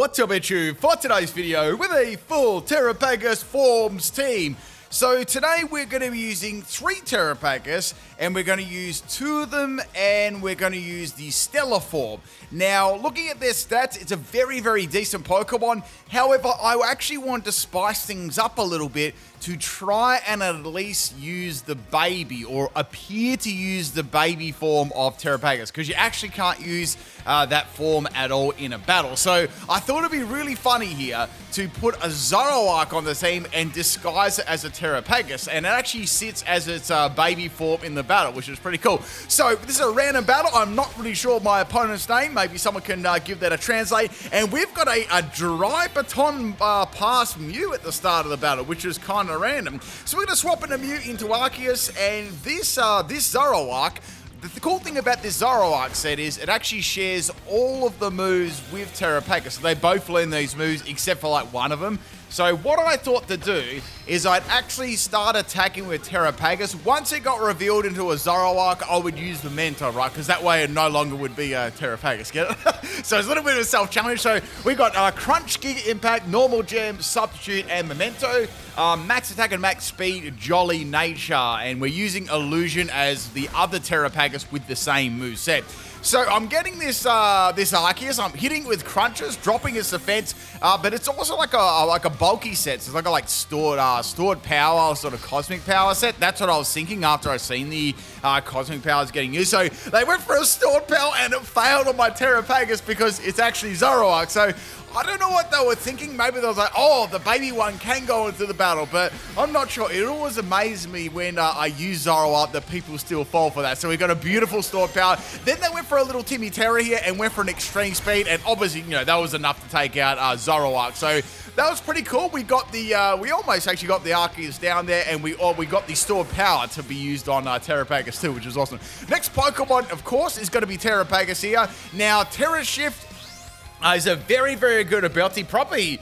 What's up, YouTube? For today's video, with a full Terapagos forms team. So today we're going to be using 3 Terapagos, and we're going to use 2 of them, and we're going to use the Stellar form. Now, looking at their stats, it's a very, very decent Pokemon. However, I actually want to spice things up a little bit to try and at least use the baby, or appear to use the baby form of Terapagos, because you actually can't use that form at all in a battle. So I thought it'd be really funny here to put a Zoroark on the team and disguise it as a Terapagos, and it actually sits as its baby form in the battle, which is pretty cool. So this is a random battle. I'm not really sure my opponent's name. Maybe someone can give that a translate. And we've got a dry baton pass Mew at the start of the battle, which is kind of random. So we're going to swap in a Mew into Arceus, and this Zoroark. The cool thing about this Zoroark set is it actually shares all of the moves with Terapagos. So they both learn these moves except for like one of them. So what I thought to do is I'd actually start attacking with Terapagos. Once it got revealed into a Zoroark, I would use Memento, right? Because that way it no longer would be a Terapagos, get it? So it's a little bit of a self-challenge. So we got Crunch, Giga Impact, Normal Gem, Substitute, and Memento. Max Attack and Max Speed, Jolly Nature. And we're using Illusion as the other Terapagos with the same moveset. So I'm getting this Arceus. I'm hitting with crunches, dropping its defense, but it's also like a bulky set. So it's like a stored power, sort of cosmic power set. That's what I was thinking after I seen the cosmic powers getting used. So they went for a stored power and it failed on my Terapagos because it's actually Zoroark. So I don't know what they were thinking. Maybe they was like, oh, the baby one can go into the battle, but I'm not sure. It always amazes me when I use Zoroark that people still fall for that. So we got a beautiful stored power. Then they went for a little Timmy Terra here and went for an extreme speed, and obviously, that was enough to take out Zoroark. So that was pretty cool. We got the, we almost actually got the Arceus down there, and we got the stored power to be used on Terapagos too, which is awesome. Next Pokemon, of course, is going to be Terapagos here. Now, Terra Shift is a very, very good ability. Probably,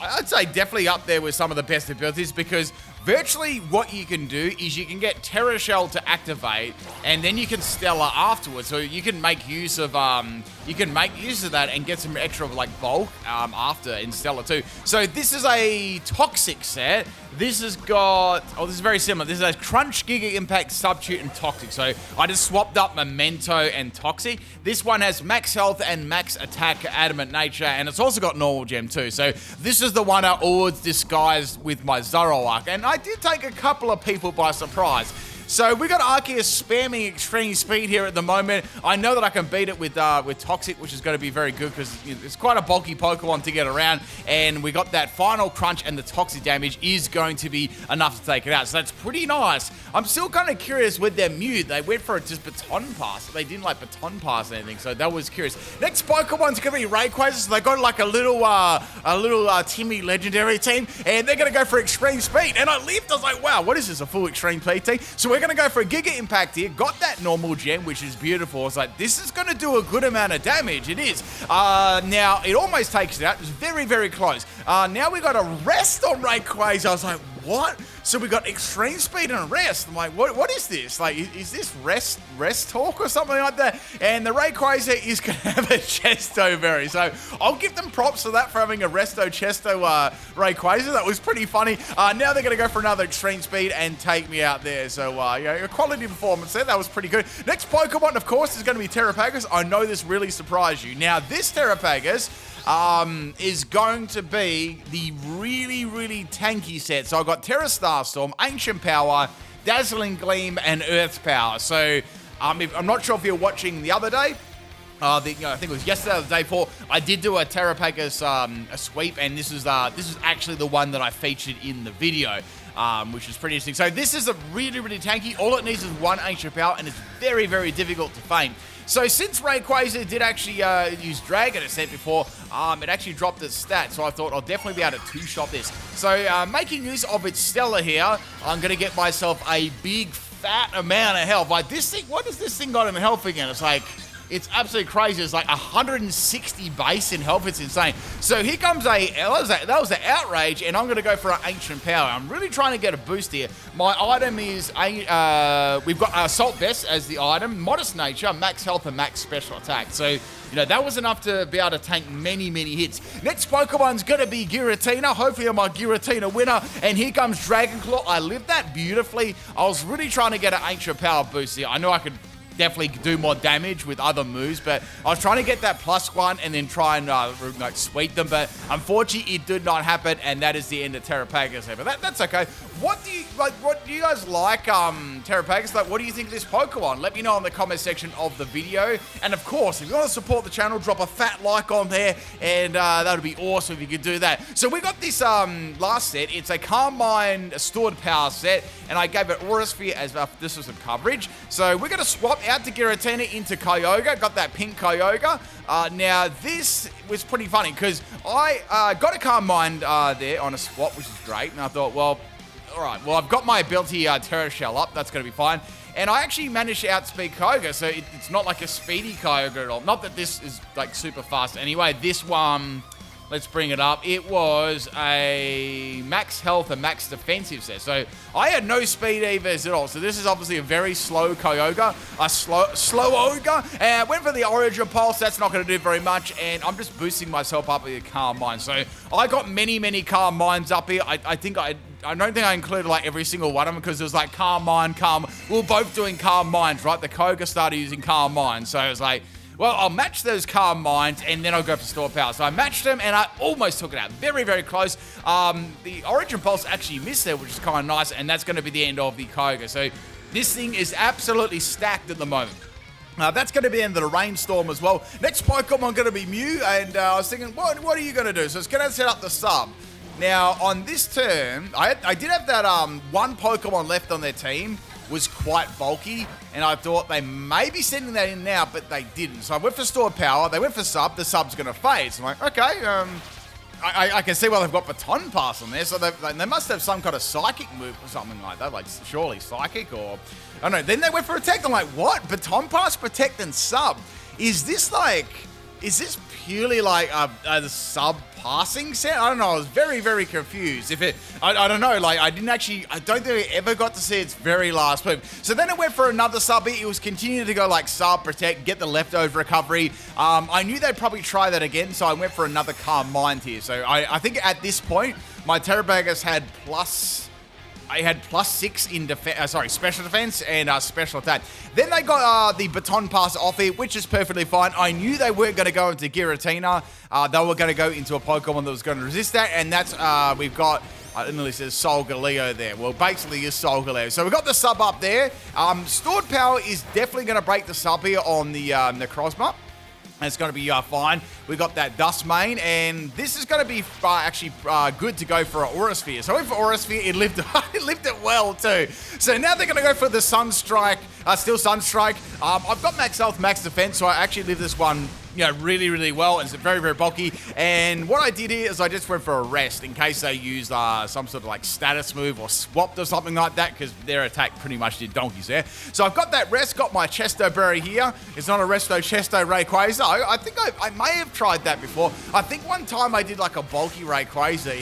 I'd say definitely up there with some of the best abilities, because virtually what you can do is you can get Terra Shell to activate, and then you can Stellar afterwards. So you can make use of that and get some extra like bulk after in Stellar too. So this is a Toxic set. This has got, this is very similar. This has Crunch, Giga Impact, Substitute, and Toxic. So I just swapped up Memento and Toxic. This one has Max Health and Max Attack, Adamant Nature, and it's also got Normal Gem too. So this is the one I always disguised with my Zoroark, and I did take a couple of people by surprise. So we got Arceus spamming extreme speed here at the moment. I know that I can beat it with Toxic, which is going to be very good because it's quite a bulky Pokemon to get around. And we got that final Crunch, and the Toxic damage is going to be enough to take it out. So that's pretty nice. I'm still kind of curious with their Mew. They went for just Baton Pass. They didn't like Baton Pass or anything, so that was curious. Next Pokemon's going to be Rayquaza. So they got like a little Timmy Legendary team, and they're going to go for extreme speed. And I leaped. I was like, wow, what is this? A full extreme speed team? So we're going to go for a Giga Impact here. Got that Normal Gem, which is beautiful. It's like, this is going to do a good amount of damage. It is. Now, it almost takes it out. It's very, very close. Now we got a Rest on Rayquaza. I was like, what? So we got extreme speed and rest. I'm like, what is this? Like, is this rest talk or something like that? And the Rayquaza is going to have a Chesto Berry. So I'll give them props for that, for having a Resto Chesto Rayquaza. That was pretty funny. Now they're going to go for another extreme speed and take me out there. So, a quality performance there. That was pretty good. Next Pokemon, of course, is going to be Terapagos. I know this really surprised you. Now, this Terapagos is going to be the really, really tanky set. So I've got Terra Starstorm, Ancient Power, Dazzling Gleam, and Earth Power. So I'm not sure if you're watching the other day. I think it was yesterday or the day before. I did do a Terapagos a sweep, and this is actually the one that I featured in the video. Which is pretty interesting. So this is a really, really tanky. All it needs is 1 Ancient Power, and it's very, very difficult to feint. So since Rayquaza did actually use Dragon Ascent before, it actually dropped its stats. So I thought I'll definitely be able to two-shot this. So making use of its Stellar here, I'm going to get myself a big, fat amount of health. Like this thing, what has this thing got in health again? It's like It's absolutely crazy. It's like 160 base in health. It's insane. So here comes that was an outrage, and I'm going to go for an ancient power. I'm really trying to get a boost here. My item is we've got Assault Vest as the item, Modest Nature, max health, and max special attack. So, you know, that was enough to be able to tank many, many hits. Next Pokemon's going to be Giratina. Hopefully I'm a Giratina winner. And here comes Dragon Claw. I lived that beautifully. I was really trying to get an ancient power boost here. I know I could definitely do more damage with other moves, but I was trying to get that +1 and then try and like sweep them, but unfortunately it did not happen, and that is the end of Terapagos here. But that's okay. What do you guys like Terapagos? Like, what do you think of this Pokemon? Let me know in the comment section of the video. And of course, if you want to support the channel, drop a fat like on there, and that would be awesome if you could do that. So we got this last set. It's a Calm Mind Stored Power set, and I gave it Aura Sphere as this was some coverage. So we're going to swap out to Giratina into Kyogre. Got that pink Kyogre. Now this was pretty funny because I got a Calm Mind there on a swap, which is great, and I thought, well, all right, well, I've got my ability Terra Shell up. That's going to be fine. And I actually managed to outspeed Kyogre, so it's not like a speedy Kyogre at all. Not that this is like super fast. Anyway, this one, let's bring it up. It was a max health and max defensive set. So I had no speed evers at all. So this is obviously a very slow Kyogre, a slow ogre. And I went for the Origin Pulse. That's not going to do very much. And I'm just boosting myself up with a Calm Mind. So I got many, many Calm Minds up here. I don't think I included like every single one of them because it was like Calm Mind, we were both doing Calm Minds, right? The Kyogre started using Calm Mind. So it was like, well, I'll match those Calm Minds, and then I'll go for Store Power. So I matched them, and I almost took it out. Very, very close. The Origin Pulse actually missed there, which is kind of nice, and that's going to be the end of the Kyogre. So this thing is absolutely stacked at the moment. That's going to be the end of the Rainstorm as well. Next Pokemon going to be Mew, and I was thinking, what are you going to do? So it's going to set up the sub. Now, on this turn, I did have that one Pokemon left on their team, was quite bulky, and I thought they may be sending that in now, but they didn't. So I went for Stored Power, they went for Sub, the Sub's going to fade. So I'm like, okay, I can see why they've got Baton Pass on there, so they must have some kind of Psychic move or something like that, like surely Psychic or, I don't know. Then they went for Protect. I'm like, what? Baton Pass, Protect, and Sub? Is this purely like a sub passing set? I don't know. I was very, very confused. I don't know. Like, I don't think I ever got to see its very last move. So then it went for another sub. It was continuing to go like sub, protect, get the leftover recovery. I knew they'd probably try that again, so I went for another Calm Mind here. So I think at this point, my Terapagos had +6 in special defense and special attack. Then they got the Baton Pass off it, which is perfectly fine. I knew they weren't going to go into Giratina. They were going to go into a Pokemon that was going to resist that, and that's we've got. It nearly says Solgaleo there. Well, basically, it's Solgaleo. So we've got the sub up there. Stored Power is definitely going to break the sub here on the Necrozma. It's going to be fine. We got that Dust Mane, and this is going to be actually good to go for an Aura Sphere. So I went for Aura Sphere. It lived it well too. So now they're going to go for the Sunstrike, still Sunstrike. I've got max health, max defense, so I actually lived this one, really, really well. It's very, very bulky. And what I did here is I just went for a rest in case they used some sort of like status move or swapped or something like that, because their attack pretty much did donkeys there. So I've got that rest, got my Chesto Berry here. It's not a Resto Chesto Rayquaza. I think I may have tried that before. I think one time I did like a bulky Rayquaza.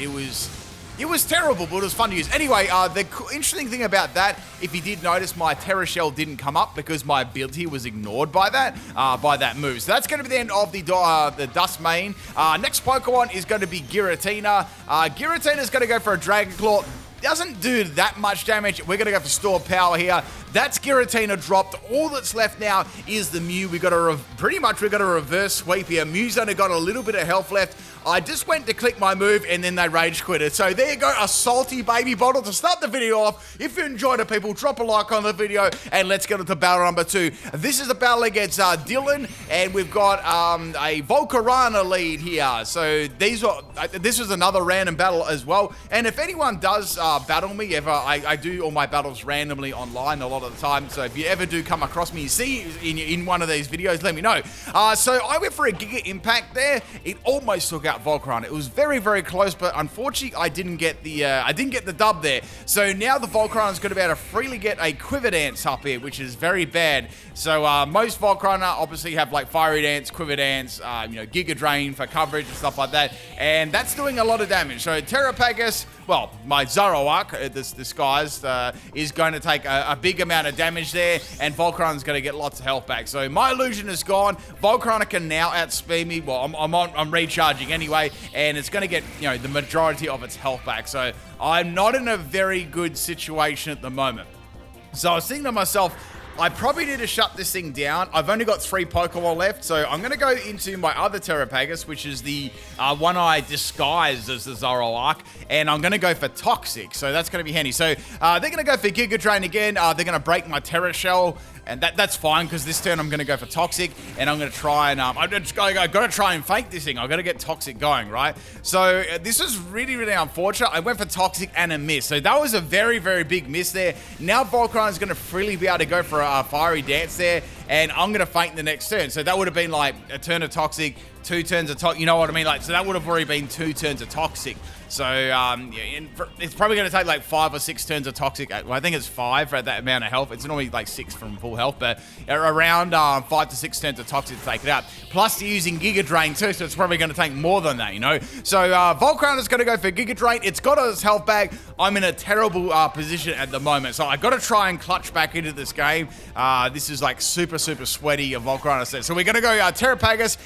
It was terrible, but it was fun to use. Anyway, the interesting thing about that, if you did notice, my Terra Shell didn't come up because my ability was ignored by that move. So that's going to be the end of the Dust Mane. Next Pokemon is going to be Giratina. Giratina is going to go for a Dragon Claw. Doesn't do that much damage. We're going to go for Stored Power here. That's Giratina dropped. All that's left now is the Mew. We've got a reverse sweep here. Mew's only got a little bit of health left. I just went to click my move and then they rage quitted. So there you go, a salty baby bottle to start the video off. If you enjoyed it, people, drop a like on the video and let's get into battle number 2. This is the battle against Dylan, and we've got a Volcarona lead here. So this was another random battle as well. And if anyone does battle me ever, I do all my battles randomly online a lot of the time. So if you ever do come across me, you see in one of these videos, let me know. So I went for a Giga Impact there. It almost took out out Volcarona. It was very, very close, but unfortunately, I didn't get the dub there. So now the Volcarona is going to be able to freely get a Quiver Dance up here, which is very bad. So most Volcarona obviously have like Fiery Dance, Quiver Dance, Giga Drain for coverage and stuff like that, and that's doing a lot of damage. So Terapagos, well, my Zoroark, this guy's, is going to take a big amount of damage there, and Volcarona's going to get lots of health back. So my illusion is gone. Volcarona can now outspeed me. Well, I'm recharging anyway, and it's going to get the majority of its health back. So I'm not in a very good situation at the moment. So I was thinking to myself, I probably need to shut this thing down. I've only got 3 Pokemon left, so I'm going to go into my other Terapagos, which is the one I disguised as the Zoroark, and I'm going to go for Toxic, so that's going to be handy. So they're going to go for Giga Drain again. They're going to break my Terra Shell, and that's fine, because this turn I'm going to go for Toxic, and I'm going to try and, I've got to try and fake this thing. I've got to get Toxic going, right? So this is really, really unfortunate. I went for Toxic and a miss. So that was a very, very big miss there. Now Volcarona is going to freely be able to go for a Fiery Dance there, and I'm going to faint the next turn. So that would have been like a turn of Toxic, 2 turns of Toxic, you know what I mean? Like, so that would have already been 2 turns of Toxic. So it's probably going to take like 5 or 6 turns of Toxic. Well, I think it's 5 for that amount of health. It's normally like 6 from full health, but around 5 to 6 turns of Toxic to take it out. Plus you're using Giga Drain too, so it's probably going to take more than that, So Volcarona is going to go for Giga Drain. It's got its health back. I'm in a terrible position at the moment, so I got to try and clutch back into this game. This is like super, super sweaty of Volcarona set. So we're going to go Terapagos.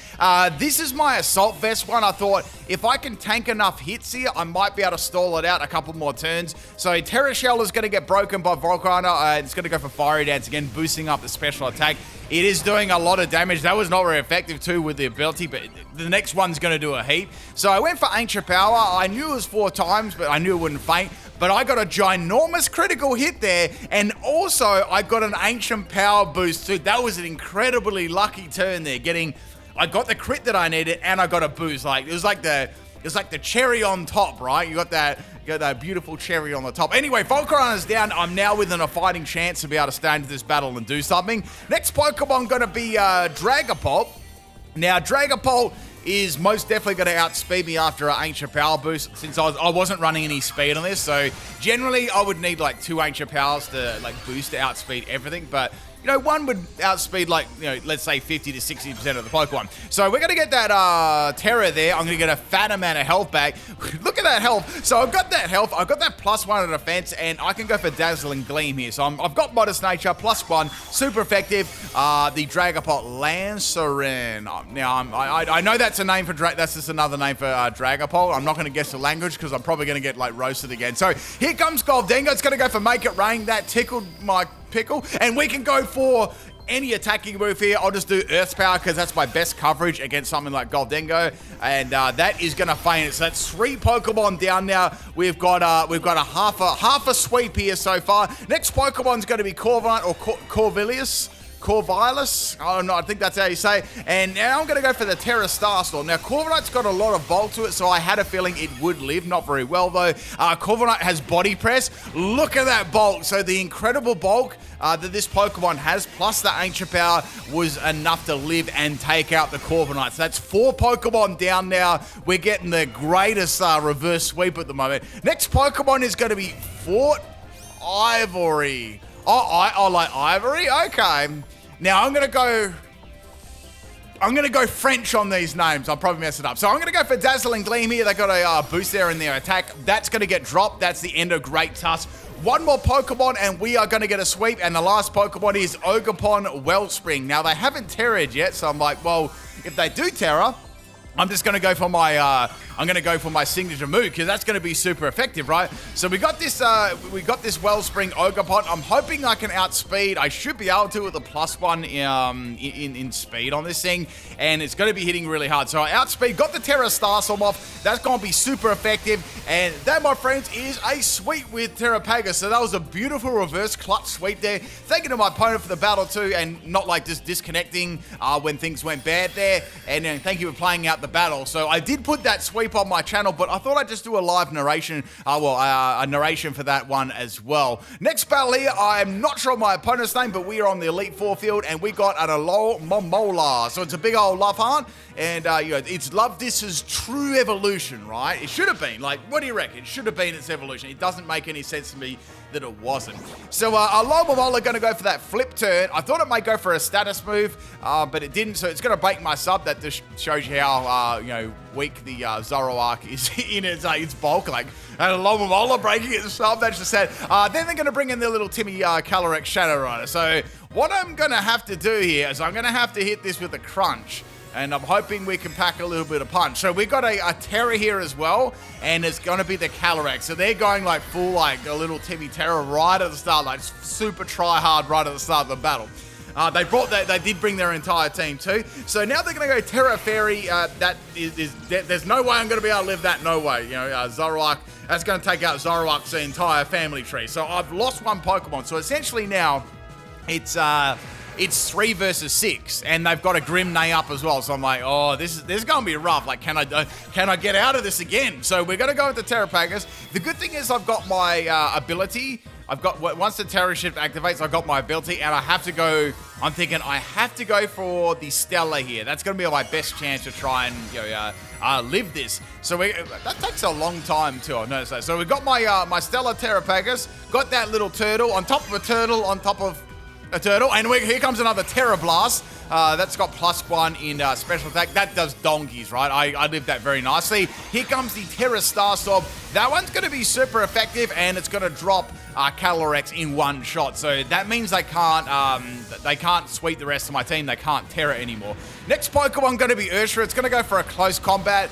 This is my Assault Vest one. I thought if I can tank enough hits here, I might be able to stall it out a couple more turns. So Terra Shell is going to get broken by Volcarona. It's going to go for Fiery Dance again, boosting up the special attack. It is doing a lot of damage. That was not very effective too with the ability, but the next one's going to do a heap. So I went for Ancient Power. I knew it was 4 times, but I knew it wouldn't faint. But I got a ginormous critical hit there, and also I got an Ancient Power boost too. That was an incredibly lucky turn there. I got the crit that I needed, and I got a boost. Like it was like the cherry on top, right? You got that beautiful cherry on the top. Anyway, Volcarona's down. I'm now within a fighting chance to be able to stay into this battle and do something. Next Pokemon going to be Dragapult. Now, Dragapult is most definitely going to outspeed me after an Ancient Power boost, since I wasn't running any speed on this. So generally, I would need like 2 Ancient Powers to like boost to outspeed everything, but one would outspeed like, let's say 50 to 60% of the Pokemon. So we're going to get that Terra there. I'm going to get a fat amount of health back. Look at that health. So I've got that health. I've got that +1 of defense, and I can go for Dazzling Gleam here. So I've got Modest Nature, +1, super effective. The Dragapult Lancerin. Now, I know that's a name for that's just another name for Dragapult. I'm not going to guess the language because I'm probably going to get like roasted again. So here comes Goldengo. It's going to go for Make It Rain. That tickled my pickle, and we can go for any attacking move here. I'll just do Earth Power because that's my best coverage against something like Goldengo, and that is going to faint it. So that's 3 Pokemon down now. We've got a half a sweep here so far. Next Pokemon's going to be Corviknight or Corvilius. Oh no, I think that's how you say it. And now I'm going to go for the Terra Starstorm. Now, Corviknight's got a lot of bulk to it, so I had a feeling it would live. Not very well, though. Corviknight has Body Press. Look at that bulk. So the incredible bulk that this Pokemon has, plus the Ancient Power, was enough to live and take out the Corviknight. So that's 4 Pokemon down now. We're getting the greatest reverse sweep at the moment. Next Pokemon is going to be Fort Ivory. Oh, like Ivory? Okay. Now I'm gonna go French on these names. I'll probably mess it up. So I'm gonna go for Dazzling Gleam here. They got a boost there in their attack. That's gonna get dropped. That's the end of Great Tusk. 1 more Pokemon and we are gonna get a sweep. And the last Pokemon is Ogerpon Wellspring. Now they haven't Terra'd yet, so I'm like, well, if they do Terra, I'm just going to go for my signature move because that's going to be super effective, right? So we got this Wellspring Ogerpon. I'm hoping I can outspeed. I should be able to with a +1 in speed on this thing, and it's going to be hitting really hard. So I outspeed, got the Terra Starstorm off. That's going to be super effective, and that, my friends, is a sweep with Terapagos. So that was a beautiful reverse clutch sweep there. Thank you to my opponent for the battle too, and not like just disconnecting when things went bad there. And thank you for playing out the battle. So I did put that sweep on my channel, but I thought I'd just do a live narration, a narration for that one as well. Next battle here, I'm not sure my opponent's name, but we are on the Elite Four field, and we got an Alomomola. So it's a big old love heart, and you know, it's Love Dis's true evolution, right? It should have been. Like, what do you reckon? It should have been its evolution. It doesn't make any sense to me that it wasn't. So Alomomola going to go for that flip turn. I thought it might go for a status move, but it didn't. So it's going to break my sub. That just shows you how you know, weak the Zoroark is in its bulk. Like, and Alomomola breaking its sub. That's just sad. Then they're going to bring in their little Timmy Calyrex Shadow Rider. So what I'm going to have to do here is I'm going to have to hit this with a crunch. And I'm hoping we can pack a little bit of punch. So we got a Terra here as well, and it's going to be the Calyrex. So they're going like full, like a little Timmy Terra right at the start, like super try hard right at the start of the battle. They did bring their entire team too. So now they're going to go Terra Fairy. There's no way I'm going to be able to live that. No way. You know, Zoroark. That's going to take out Zoroark's entire family tree. So I've lost one Pokemon. So essentially now, it's 3 versus 6, and they've got a Grimnay up as well. So I'm like, oh, this is going to be rough. Like, can I get out of this again? So we're going to go with the Terapagos. The good thing is I've got my ability. Once the Terra Shift activates, I've got my ability, and I have to go. I'm thinking I have to go for the Stella here. That's going to be my best chance to try and, you know, live this. So that takes a long time too. I've noticed that. So we've got my Stella Terapagos. Got that little turtle on top of a turtle on top of a turtle, and here comes another Terra Blast. That's got +1 in special attack. That does donkeys, right? I lived that very nicely. Here comes the Terra Star Storm. That one's going to be super effective, and it's going to drop Calyrex in one shot. So that means they can't sweep the rest of my team. They can't Terra anymore. Next Pokemon going to be Urshifu. It's going to go for a close combat.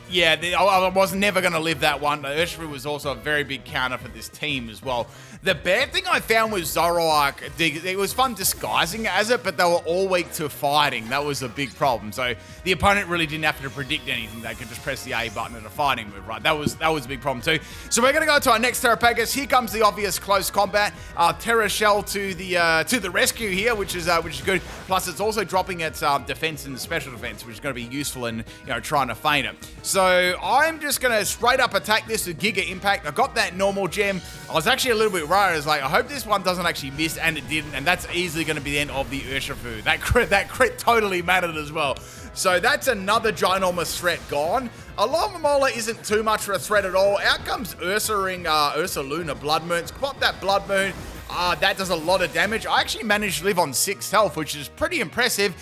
Yeah, I was never going to live that one. Urshifu was also a very big counter for this team as well. The bad thing I found was Zoroark. It was fun disguising it as it, but they were all weak to fighting. That was a big problem. So the opponent really didn't have to predict anything. They could just press the A button at a fighting move, right? That was a big problem too. So we're going to go to our next Terapagos. Here comes the obvious close combat. Terra Shell to the rescue here, which is good. Plus, it's also dropping its defense and special defense, which is going to be useful in, you know, trying to feint it. So I'm just going to straight up attack this with Giga Impact. I got that normal gem. I was actually a little bit worried. I was like, I hope this one doesn't actually miss, and it didn't. And that's easily going to be the end of the Urshifu. That crit totally mattered as well. So that's another ginormous threat gone. Alomomola isn't too much of a threat at all. Out comes Ursaluna Blood Moon. Pop that Blood Moon. That does a lot of damage. I actually managed to live on 6 health, which is pretty impressive.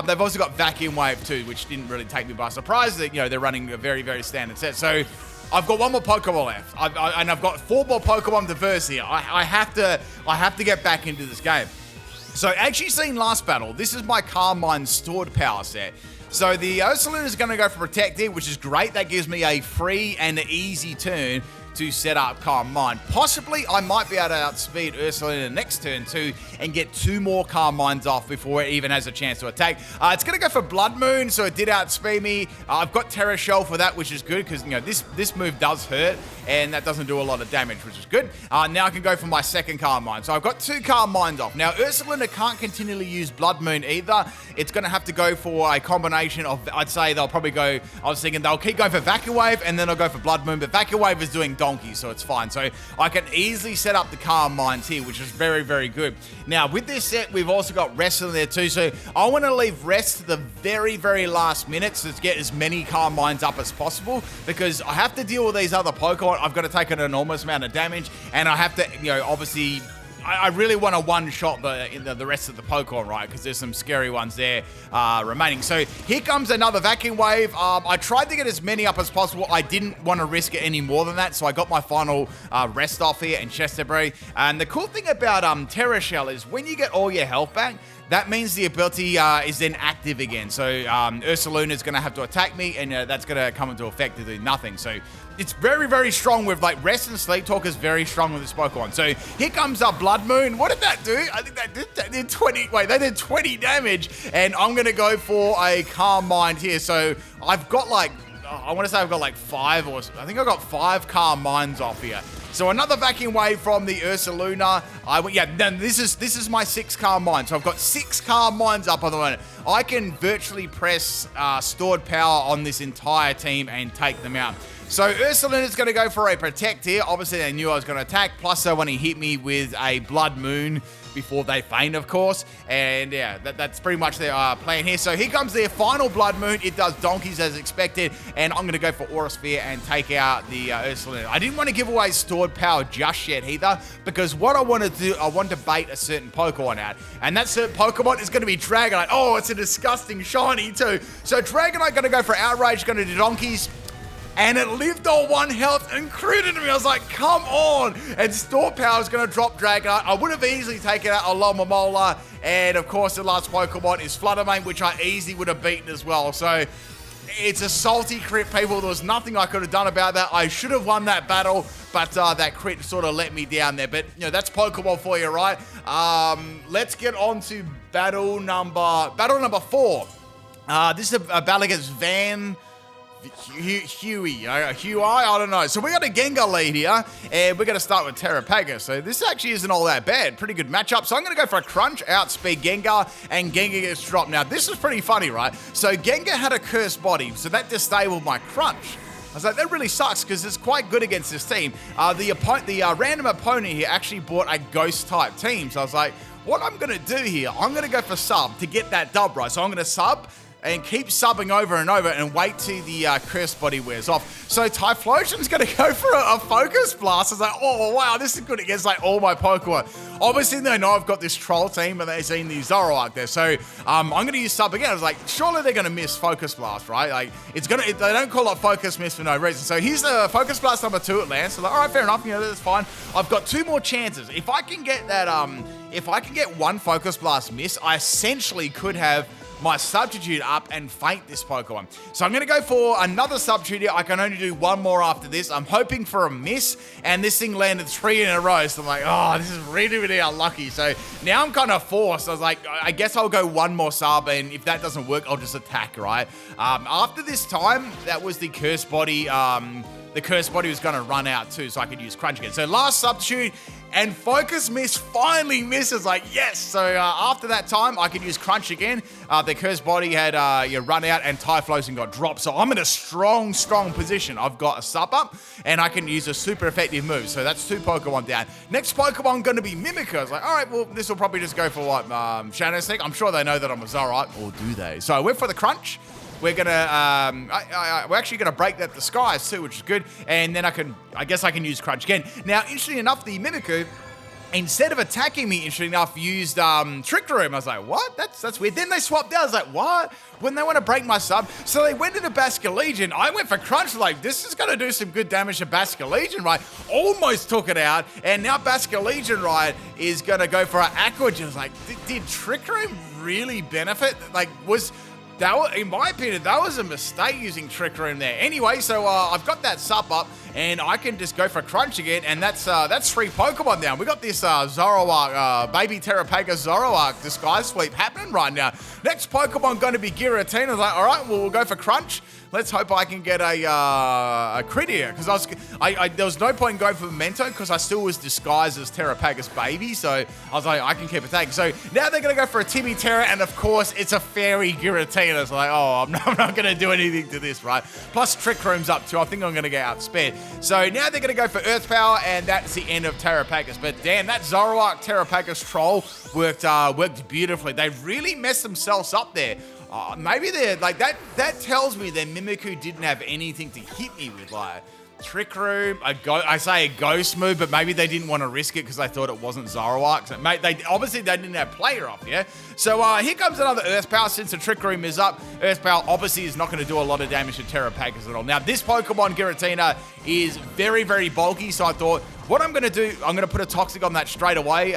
They've also got Vacuum Wave too, which didn't really take me by surprise. That, you know, they're running a very, very standard set. So I've got 1 more Pokemon left, and I've got 4 more Pokemon diverse here. I have to get back into this game. So as you seen last battle, this is my Carmine stored power set. So the Ursaluna is going to go for Protect here, which is great. That gives me a free and easy turn to set up Calm Mind. Possibly, I might be able to outspeed Ursaluna next turn too and get 2 more Calm Minds off before it even has a chance to attack. It's going to go for Blood Moon, so it did outspeed me. I've got Terra Shell for that, which is good because, you know, this move does hurt and that doesn't do a lot of damage, which is good. Now I can go for my second Calm Mind. So I've got 2 Calm Minds off. Now, Ursaluna can't continually use Blood Moon either. It's going to have to go for a combination of, I'd say they'll probably go, I was thinking they'll keep going for Vacuum Wave and then I'll go for Blood Moon, but Vacuum Wave is doing donkey, so it's fine. So I can easily set up the Calm Minds here, which is very, very good. Now, with this set, we've also got Rest in there too, so I want to leave Rest to the very, very last minutes to get as many Calm Minds up as possible, because I have to deal with these other Pokemon. I've got to take an enormous amount of damage, and I have to, you know, obviously, I really want to one-shot the rest of the Pokemon, right? Because there's some scary ones there remaining. So here comes another Vacuum Wave. I tried to get as many up as possible. I didn't want to risk it any more than that, so I got my final rest off here and chest debris. And the cool thing about Terra Shell is when you get all your health back, that means the ability is then active again. So Ursaluna is going to have to attack me, and that's going to come into effect to do nothing. So it's very, very strong with, like, Rest and Sleep Talk is very strong with this Pokemon. So here comes Blood Moon. What did that do? I think that did 20. Wait, they did 20 damage, and I'm going to go for a Calm Mind here. So I've got, like, I want to say I've got like 5 or I think I've got 5 Calm Minds off here. So So another vacuum wave from the Ursaluna. This is my 6 calm mines. So I've got 6 calm mines up on the moment. I can virtually press stored power on this entire team and take them out. So Ursaluna's going to go for a protect here. Obviously, they knew I was going to attack. Plus, they want to hit me with a Blood Moon before they feint, of course. And yeah, that's pretty much their plan here. So here comes their final Blood Moon. It does donkeys as expected. And I'm going to go for Aura Sphere and take out the Ursaluna. I didn't want to give away stored power just yet either, because what I want to do, I want to bait a certain Pokemon out. And that certain Pokemon is going to be Dragonite. Oh, it's a disgusting shiny too. So Dragonite going to go for Outrage, going to do donkeys. And it lived on 1 health and critted me. I was like, come on. And Store Power is going to drop Dragonite. I would have easily taken out a Alomomola. And of course, the last Pokemon is Fluttermane, which I easily would have beaten as well. So it's a salty crit, people. There was nothing I could have done about that. I should have won that battle, but that crit sort of let me down there. But, you know, that's Pokemon for you, right? Let's get on to battle number 4. This is a battle against Huey, I don't know. So we got a Gengar lead here, and we're going to start with Terapagos. So this actually isn't all that bad. Pretty good matchup. So I'm going to go for a Crunch, outspeed Gengar, and Gengar gets dropped. Now, this is pretty funny, right? So Gengar had a cursed body, so that disabled my Crunch. I was like, that really sucks because it's quite good against this team. The random opponent here actually bought a Ghost-type team. So I was like, what I'm going to do here, I'm going to go for sub to get that dub, right? So I'm going to sub and keep subbing over and over and wait till the cursed body wears off. So Typhlosion's going to go for a Focus Blast. I was like, oh, wow, this is good against like all my Pokemon. Obviously, they know I've got this Troll team and they've seen the Zoroark there. So I'm going to use sub again. I was like, surely they're going to miss Focus Blast, right? Like, they don't call it Focus Miss for no reason. So here's the Focus Blast number 2 at lands. So like, all right, fair enough. You know, that's fine. I've got 2 more chances. If I can get that, if I can get 1 Focus Blast miss, I essentially could have my substitute up and feint this Pokemon. So I'm going to go for another substitute here. I can only do 1 more after this. I'm hoping for a miss, and this thing landed 3 in a row. So I'm like, oh, this is really, really unlucky. So now I'm kind of forced. I was like, I guess I'll go 1 more sub, and if that doesn't work, I'll just attack, right? After this time, that was the Curse Body. The Curse Body was going to run out too, so I could use Crunch again. So last substitute, and Focus Miss finally misses. Like, yes. So after that time, I could use Crunch again. The Curse Body had run out, and Typhlosion got dropped. So I'm in a strong, strong position. I've got a sub up, and I can use a super effective move. So that's 2 Pokemon down. Next Pokemon going to be Mimiikyu. I was like, all right, well, this will probably just go for what, Shadow Sneak. I'm sure they know that I'm a Zoroark, or do they? So I went for the Crunch. We're gonna, we're actually gonna break that disguise too, which is good. And then I guess I can use Crunch again. Now, interestingly enough, the Mimiikyu, instead of attacking me, interestingly enough, used Trick Room. I was like, what? That's weird. Then they swapped out. I was like, what? When they want to break my sub. So they went into Basculegion. I went for Crunch, like, this is going to do some good damage to Basculegion, right? Almost took it out. And now Basculegion, right, is going to go for an Aquagen. I was like, did Trick Room really benefit? Like, in my opinion, that was a mistake using Trick Room there. Anyway, so I've got that sub up, and I can just go for Crunch again, and that's 3 Pokemon down. We got this Zoroark, baby Terapagos Zoroark disguise sweep happening right now. Next Pokemon going to be Giratina. I was like, all right, well, we'll go for Crunch. Let's hope I can get a crit here, because there was no point in going for Memento because I still was disguised as Terapagos baby, so I was like, I can keep attacking. So now they're going to go for a Tibiterra, and of course, it's a Fairy Giratina. It's like, oh, I'm not going to do anything to this, right? Plus, Trick Room's up too. I think I'm going to get outspared. So now they're going to go for Earth Power, and that's the end of Terapagos. But damn, that Zoroark Terapagos troll worked beautifully. They really messed themselves up there. Maybe they're like that tells me that Mimiikyu didn't have anything to hit me with, like Trick Room, I say a ghost move, but maybe they didn't want to risk it because they thought it wasn't Zoroark. So, obviously they didn't have player off, yeah? So here comes another Earth Power. Since the Trick Room is up, Earth Power obviously is not going to do a lot of damage to Terapagos at all. Now, this Pokemon, Giratina, is very, very bulky, so I thought, what I'm going to do, I'm going to put a Toxic on that straight away.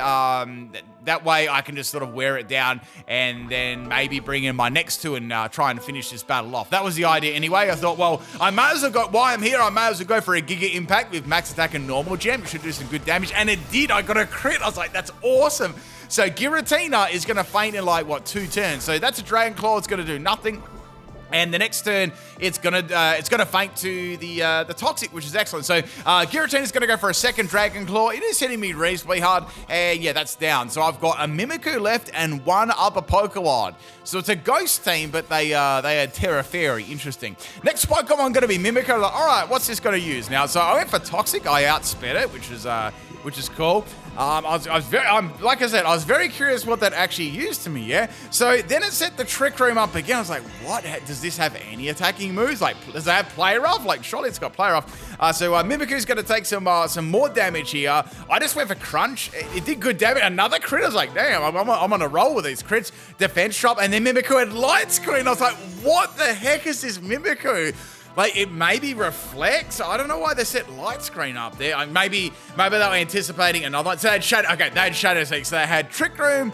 That way I can just sort of wear it down and then maybe bring in my next 2 and try and finish this battle off. That was the idea anyway. I thought, well, I may as well go, while I'm here, I may as well go for a Giga Impact with Max Attack and Normal Gem. It should do some good damage. And it did. I got a crit. I was like, that's awesome. So Giratina is going to faint in like, 2 turns. So that's a Dragon Claw. It's going to do nothing. And the next turn, it's gonna faint to the Toxic, which is excellent. So Giratina's gonna go for a second Dragon Claw. It is hitting me reasonably hard, and yeah, that's down. So I've got a Mimikyu left and one other Pokemon. So it's a Ghost team, but they had Terra Fairy. Interesting. Next Pokemon gonna be Mimikyu. Like, all right, what's this gonna use now? So I went for Toxic. I outsped it, which is cool. Like I said, I was very curious what that actually used to me, yeah? So then it set the Trick Room up again. I was like, what? Does this have any attacking moves? Like, does it have Play Rough? Like, surely it's got Play Rough. So Mimikyu's going to take some more damage here. I just went for Crunch. It did good damage. Another crit. I was like, damn, I'm on a roll with these crits. Defense drop, and then Mimikyu had Light Screen. I was like, what the heck is this Mimikyu? Like, it maybe reflects. I don't know why they set Light Screen up there. Maybe they were anticipating another one. So they had Shadow Seek. So they had Trick Room,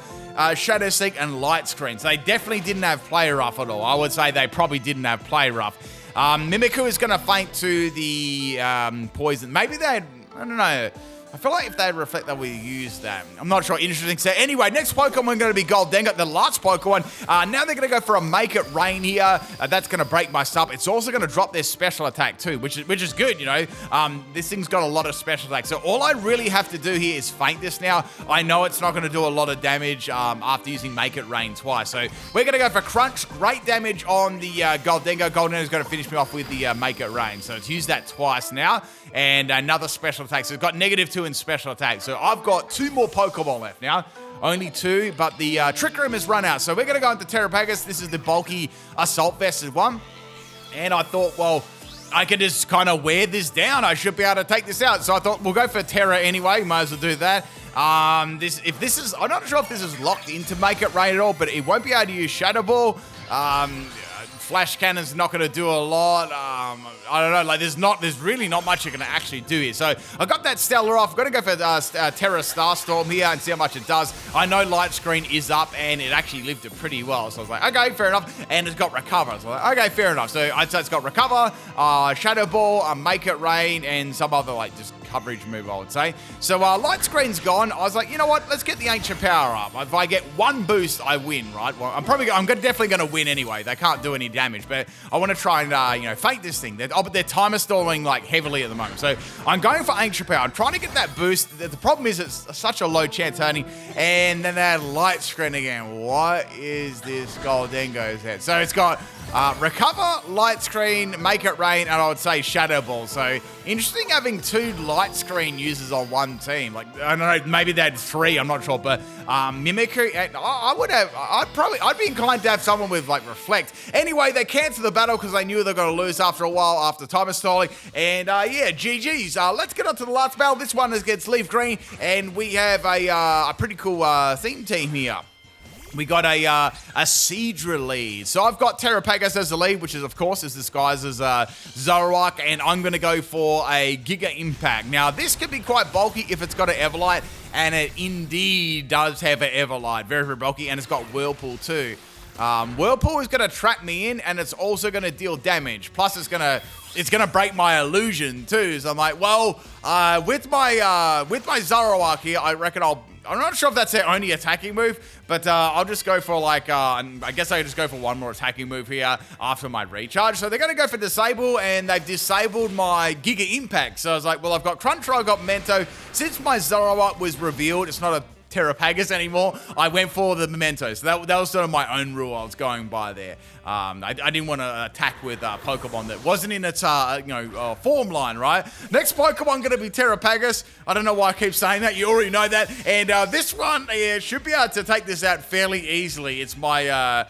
Shadow Seek, and Light Screen. So they definitely didn't have Play Rough at all. I would say they probably didn't have Play Rough. Mimikyu is going to faint to the Poison. Maybe they had, I don't know. I feel like if they reflect that we use that. I'm not sure. Interesting. So anyway, next Pokemon going to be Goldenga, the last Pokemon. Now they're going to go for a Make It Rain here. That's going to break my sub. It's also going to drop their special attack too, which is good, you know. This thing's got a lot of special attacks. So all I really have to do here is feint this now. I know it's not going to do a lot of damage after using Make It Rain twice. So we're going to go for Crunch. Great damage on the Goldenga. Goldenga's going to finish me off with the Make It Rain. So it's used that twice now. And another special attack. So it's got -2 in special attack. So I've got 2 more Pokemon left now. Only 2, but the Trick Room has run out. So we're going to go into Terapagos. This is the bulky Assault Vested one. And I thought, well, I could just kind of wear this down. I should be able to take this out. So I thought, we'll go for Terra anyway. Might as well do that. I'm not sure if this is locked into Make It Rain at all, but it won't be able to use Shadow Ball. Flash Cannon's not going to do a lot. I don't know. Like, there's really not much you're going to actually do here. So I got that Stellar off. I'm going to go for Terra Starstorm here and see how much it does. I know Light Screen is up, and it actually lived it pretty well. So I was like, okay, fair enough. And it's got Recover. So I was like, okay, fair enough. So I'd say it's got Recover, Shadow Ball, Make It Rain, and some other, like, just coverage move, I would say. So Light Screen's gone. I was like, you know what? Let's get the Ancient Power up. If I get 1 boost, I win, right? Well, I'm definitely going to win anyway. They can't do any damage, but I want to try and feint this thing. They're timer stalling like heavily at the moment. So I'm going for Ancient Power. I'm trying to get that boost. The problem is it's such a low chance hurting. And then they had Light Screen again. What is this Goldengo's head? So it's got Recover, Light Screen, Make It Rain, and I would say Shadow Ball. So interesting having 2 Light Screen users on one team. Like, I don't know, maybe they had 3, I'm not sure. But Mimikyu, I'd be inclined to have someone with like Reflect. Anyway, they cancelled the battle because they knew they were going to lose after a while after timer stalling. And yeah, GG's. Let's get on to the last battle. This one is against Leaf Green, and we have a pretty cool theme team here. We got a Seadra lead. So I've got Terapagos as the lead, which is, of course, is disguised as Zoroark, and I'm going to go for a Giga Impact. Now, this could be quite bulky if it's got an Everlight, and it indeed does have an Everlight. Very, very bulky, and it's got Whirlpool too. Whirlpool is going to trap me in, and it's also going to deal damage. Plus, it's going to break my illusion too. So I'm like, well, with my Zoroark here, I reckon I'm not sure if that's their only attacking move, but I'll just go for like, I guess I just go for 1 more attacking move here after my recharge. So they're going to go for Disable, and they've disabled my Giga Impact. So I was like, well, I've got Crunch, I've got Memento. Since my Zoroark was revealed, it's not a Terapagos anymore, I went for the Memento. So that was sort of my own rule I was going by there. I didn't want to attack with Pokemon that wasn't in its form line, right? Next Pokemon going to be Terapagos. I don't know why I keep saying that. You already know that. And this one should be able to take this out fairly easily. It's my...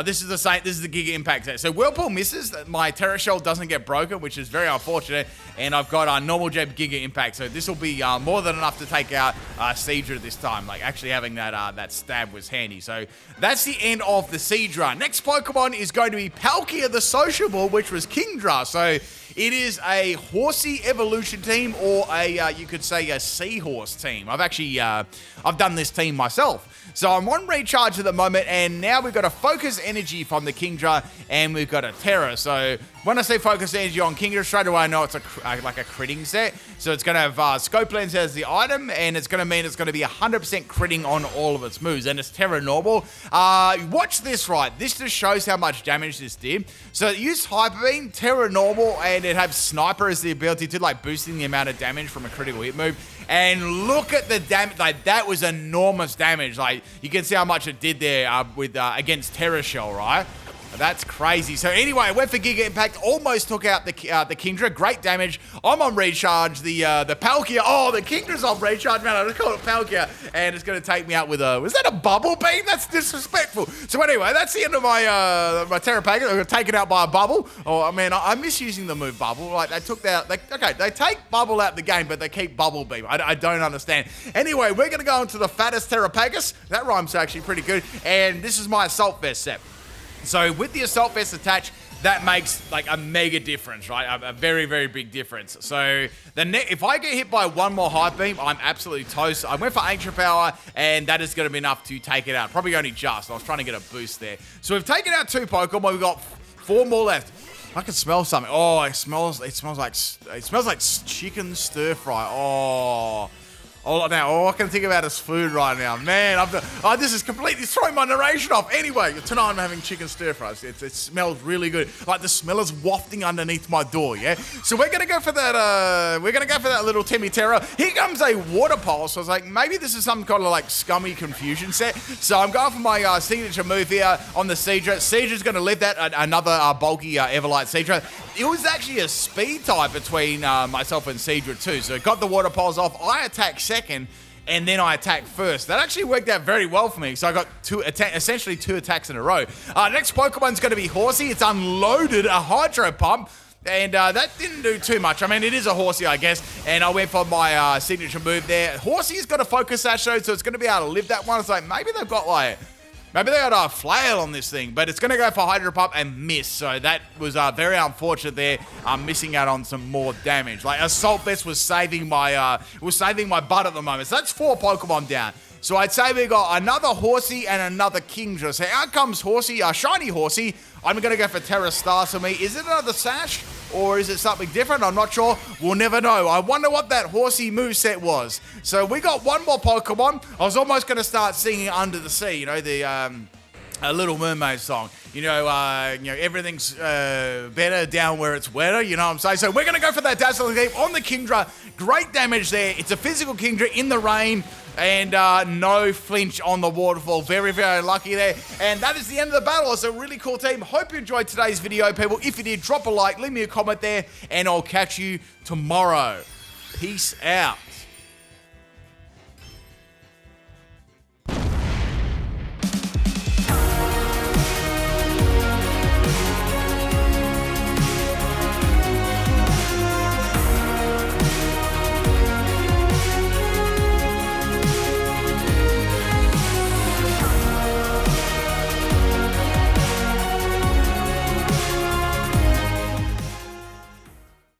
this is the same. This is the Giga Impact set. So Whirlpool misses. My Terra Shell doesn't get broken, which is very unfortunate. And I've got a normal Jab Giga Impact. So this will be more than enough to take out Seadra this time. Like, actually having that stab was handy. So that's the end of the Seadra. Next Pokemon is going to be Palkia the Sociable, which was Kingdra. So it is a horsey evolution team, or you could say a seahorse team. I've actually I've done this team myself. So I'm on recharge at the moment, and now we've got a Focus Energy from the Kingdra, and we've got a Terra. So When I say focus energy on Kingdra, straight away I know it's like a critting set. So it's going to have Scope Lens as the item, and it's going to mean it's going to be 100% critting on all of its moves, and it's Terra Normal. Watch this, right? This just shows how much damage this did. So it used Hyper Beam, Terra Normal, and it had Sniper as the ability to like boosting the amount of damage from a critical hit move. And look at the damage, like that was enormous damage. Like you can see how much it did there with against Terra Shell, right? That's crazy. So anyway, I went for Giga Impact, almost took out the Kingdra. Great damage. I'm on recharge. The Palkia. Oh, the Kingdra's on recharge, man. I just call it Palkia, and it's going to take me out with a. Was that a bubble beam? That's disrespectful. So anyway, that's the end of my my Terapagos. I'm going to take it out by a bubble. Oh, I mean, I miss using the move bubble. Like they took that. Okay, they take bubble out the game, but they keep bubble beam. I don't understand. Anyway, we're going to go into the fattest Terapagos. That rhyme's actually pretty good. And this is my Assault Vest set. So with the Assault Vest attached, that makes like a mega difference, right? A very, very big difference. So if I get hit by one more Hyper Beam, I'm absolutely toast. I went for Ancient Power, and that is going to be enough to take it out. Probably only just. I was trying to get a boost there. So we've taken out 2 Pokemon. We've got 4 more left. I can smell something. Oh, it smells like chicken stir fry. All I can think about is food right now. Man, this is completely throwing my narration off. Anyway, tonight I'm having chicken stir fries. It smells really good. Like the smell is wafting underneath my door, yeah? So we're going to go for that, little Timmy Terra. Here comes a Water Pulse. So I was like, maybe this is some kind of like scummy confusion set. So I'm going for my signature move here on the Seadra. Seadra's going to live that, another bulky Everlight Seadra. It was actually a speed type between myself and Seadra too. So it got the Water Pulse off. I attack second, and then I attack first. That actually worked out very well for me. So I got essentially 2 attacks in a row. Next Pokemon's going to be Horsey. It's unloaded a Hydro Pump, and that didn't do too much. I mean, it is a Horsey, I guess, and I went for my signature move there. Horsey's got a Focus Sash, though, so it's going to be able to live that one. It's like, maybe they got a flail on this thing, but it's going to go for Hydro Pump and miss. So that was very unfortunate there. I'm missing out on some more damage. Like Assault Vest was saving my butt at the moment. So that's 4 Pokemon down. So I'd say we got another Horsey and another Kingdra. So out comes Horsey, shiny Horsey. I'm going to go for Terra Star for me. Is it another Sash or is it something different? I'm not sure. We'll never know. I wonder what that Horsey moveset was. So we got one more Pokemon. I was almost going to start singing Under the Sea, you know, the a Little Mermaid song. You know, everything's better down where it's wetter, you know what I'm saying? So we're going to go for that Dazzling Deep on the Kingdra. Great damage there. It's a physical Kingdra in the rain. And no flinch on the waterfall. Very, very lucky there. And that is the end of the battle. It's a really cool team. Hope you enjoyed today's video, people. If you did, drop a like, leave me a comment there, and I'll catch you tomorrow. Peace out.